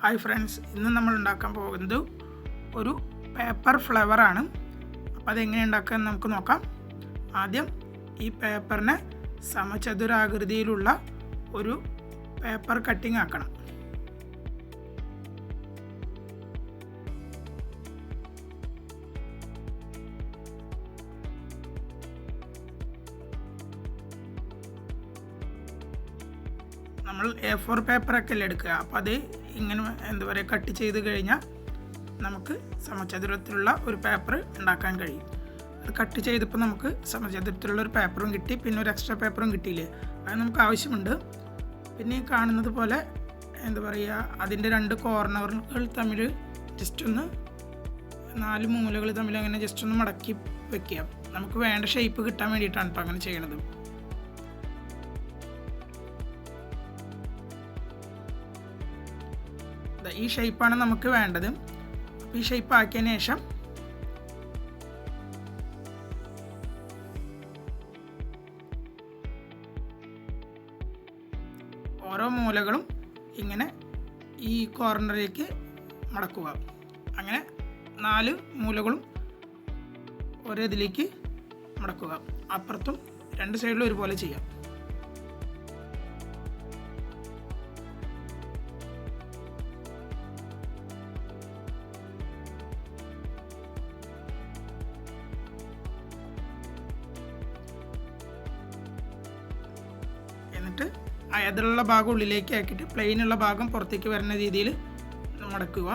Hi friends, ഇന്ന് നമ്മൾ ഉണ്ടാക്കാൻ പോകുന്നത് ഒരു പേപ്പർ ഫ്ലവറാണ്. അപ്പോൾ അതെങ്ങനെ ഉണ്ടാക്കാമെന്ന് നമുക്ക് നോക്കാം. ആദ്യം ഈ പേപ്പറിനെ സമചതുരാകൃതിയിലുള്ള ഒരു പേപ്പർ കട്ടിംഗ് ആക്കണം. നമ്മൾ A4 പേപ്പറൊക്കെ അല്ലേ എടുക്കുക. അപ്പോൾ അത് ഇങ്ങനെ എന്താ പറയുക, കട്ട് ചെയ്ത് കഴിഞ്ഞാൽ നമുക്ക് സമചതുരത്തിലുള്ള ഒരു പേപ്പർ ഉണ്ടാക്കാൻ കഴിയും. അത് കട്ട് ചെയ്തപ്പോൾ നമുക്ക് സമചതുരത്തിലുള്ള ഒരു പേപ്പറും കിട്ടി, പിന്നെ ഒരു എക്സ്ട്രാ പേപ്പറും കിട്ടിയില്ലേ, അത് നമുക്ക് ആവശ്യമുണ്ട്. പിന്നെ ഈ കാണുന്നത് പോലെ എന്താ പറയുക, അതിൻ്റെ രണ്ട് കോർണറുകൾ തമ്മിൽ ജസ്റ്റ് ഒന്ന് 4 മൂലകൾ തമ്മിൽ അങ്ങനെ ജസ്റ്റ് ഒന്ന് മടക്കി വെക്കുക. നമുക്ക് വേണ്ട ഷേപ്പ് കിട്ടാൻ വേണ്ടിയിട്ടാണ് ഇപ്പോൾ അങ്ങനെ ചെയ്യണത്. ഈ ഷേപ്പാണ് നമുക്ക് വേണ്ടത്. അപ്പോൾ ഈ ഷേപ്പ് ആക്കിയതിന് ശേഷം ഓരോ മൂലകളും ഇങ്ങനെ ഈ കോർണറിലേക്ക് മടക്കുക. അങ്ങനെ 4 മൂലകളും ഒരേ ഇതിലേക്ക് മടക്കുക. അപ്പുറത്തും 2 സൈഡിലും ഒരുപോലെ ചെയ്യാം. എന്നിട്ട് അതിലുള്ള ഭാഗം ഉള്ളിലേക്ക് ആക്കിയിട്ട് പ്ലെയിനുള്ള ഭാഗം പുറത്തേക്ക് വരുന്ന രീതിയിൽ മടക്കുക.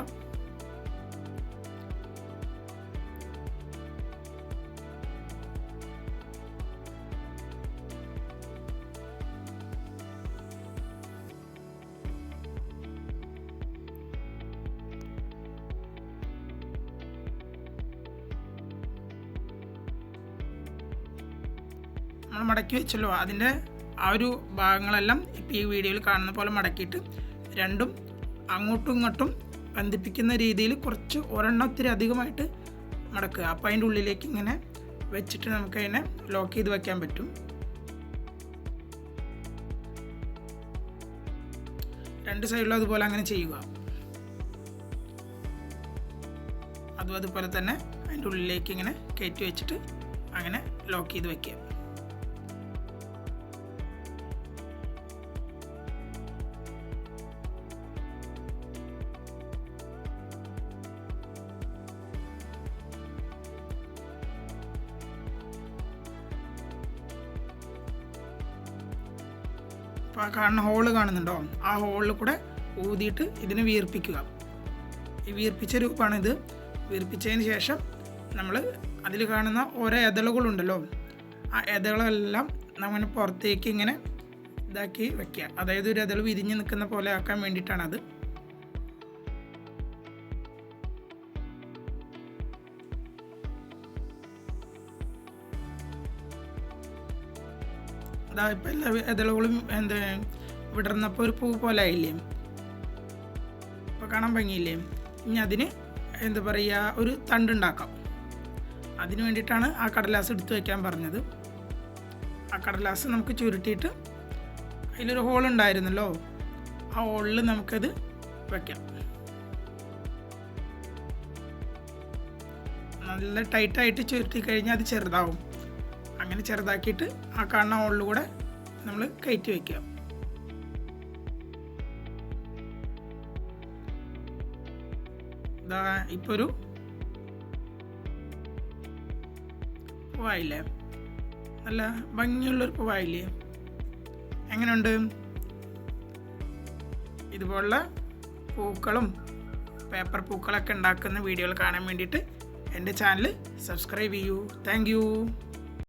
നമ്മൾ മടക്കി വെച്ചല്ലോ, അതിൻ്റെ ആ ഒരു ഭാഗങ്ങളെല്ലാം ഇപ്പോൾ ഈ വീഡിയോയിൽ കാണുന്ന പോലെ മടക്കിയിട്ട് രണ്ടും അങ്ങോട്ടും ഇങ്ങോട്ടും ബന്ധിപ്പിക്കുന്ന രീതിയിൽ കുറച്ച് ഒരെണ്ണത്തിന് അധികമായിട്ട് മടക്കുക. അപ്പോൾ അതിൻ്റെ ഉള്ളിലേക്ക് ഇങ്ങനെ വെച്ചിട്ട് നമുക്ക് അതിനെ ലോക്ക് ചെയ്ത് വയ്ക്കാൻ പറ്റും. 2 സൈഡിലും അതുപോലെ അങ്ങനെ ചെയ്യുക. അതുപോലെ തന്നെ അതിൻ്റെ ഉള്ളിലേക്ക് ഇങ്ങനെ കയറ്റി വെച്ചിട്ട് അങ്ങനെ ലോക്ക് ചെയ്ത് വയ്ക്കുക. അപ്പോൾ ആ കാണുന്ന ഹോള് കാണുന്നുണ്ടോ, ആ ഹോളിൽ കൂടെ ഊതിയിട്ട് ഇതിനെ വീർപ്പിക്കുക. ഈ വീർപ്പിച്ച രൂപമാണിത്. വീർപ്പിച്ചതിന് ശേഷം നമ്മൾ അതിൽ കാണുന്ന ഓരോ ഇതളുകളുണ്ടല്ലോ, ആ ഇതളെല്ലാം നമ്മൾ പുറത്തേക്ക് ഇങ്ങനെ ഇതാക്കി വയ്ക്കുക. അതായത് ഒരു ഇതൾ വിരിഞ്ഞ് നിൽക്കുന്ന പോലെ ആക്കാൻ വേണ്ടിയിട്ടാണത്. ഇപ്പോൾ എല്ലാ ഇതളുകളും വിടർന്നപ്പോൾ ഒരു പൂ പോലെ ആയില്ലേ, ഇപ്പോൾ കാണാൻ ഭംഗിയില്ലേ. ഇനി അതിന് എന്താ പറയുക, ഒരു തണ്ടുണ്ടാക്കാം. അതിന് വേണ്ടിയിട്ടാണ് ആ കടലാസ് എടുത്തു വയ്ക്കാൻ പറഞ്ഞത്. ആ കടലാസ് നമുക്ക് ചുരുട്ടിയിട്ട് അതിലൊരു ഹോളുണ്ടായിരുന്നല്ലോ, ആ ഹോളിൽ നമുക്കത് വയ്ക്കാം. നല്ല ടൈറ്റായിട്ട് ചുരുട്ടി കഴിഞ്ഞാൽ അത് ചെറുതാവും. അങ്ങനെ ചെറുതാക്കിയിട്ട് ആ കാണുന്ന ഹോളിൽ കൂടെ നമ്മൾ കയറ്റി വയ്ക്കുക. ഇതാ ഇപ്പോൾ ഒരു പൂവായില്ലേ, നല്ല ഭംഗിയുള്ളൊരു പൂവായില്ലേ. എങ്ങനെയുണ്ട്? ഇതുപോലുള്ള പൂക്കളും പേപ്പർ പൂക്കളൊക്കെ ഉണ്ടാക്കുന്ന വീഡിയോകൾ കാണാൻ വേണ്ടിയിട്ട് എൻ്റെ ചാനൽ സബ്സ്ക്രൈബ് ചെയ്യൂ. Thank you.